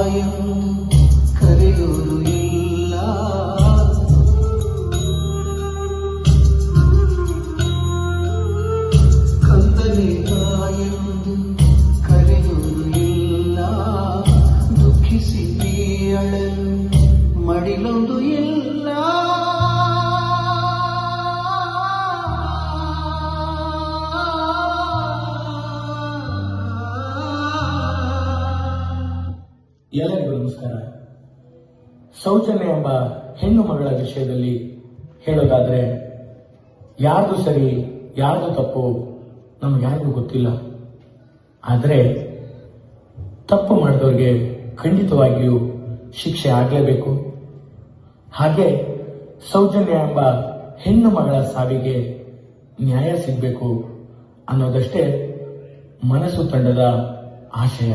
ಎಂದು ಕರೆಯೋರು ಇಲ್ಲ, ಕಂದನೆ ಎಂದು ಕರೆಯೋರು ಇಲ್ಲ, ದುಃಖಿಸಿ ಅಳಲು ಮಡಿಲೊಂದು ಇಲ್ಲ. ಎಲ್ಲರಿಗೂ ನಮಸ್ಕಾರ. ಸೌಜನ್ಯ ಎಂಬ ಹೆಣ್ಣು ಮಗಳ ವಿಷಯದಲ್ಲಿ ಹೇಳೋದಾದ್ರೆ, ಯಾರ್ದು ಸರಿ ಯಾರ್ದು ತಪ್ಪು ನಮ್ಗೆ ಯಾರಿಗೂ ಗೊತ್ತಿಲ್ಲ. ಆದರೆ ತಪ್ಪು ಮಾಡಿದವ್ರಿಗೆ ಖಂಡಿತವಾಗಿಯೂ ಶಿಕ್ಷೆ ಆಗಲೇಬೇಕು. ಹಾಗೆ ಸೌಜನ್ಯ ಎಂಬ ಹೆಣ್ಣು ಮಗಳ ಸಾವಿಗೆ ನ್ಯಾಯ ಸಿಗಬೇಕು ಅನ್ನೋದಷ್ಟೇ ಮನಸ್ಸು ತಂಡದ ಆಶಯ.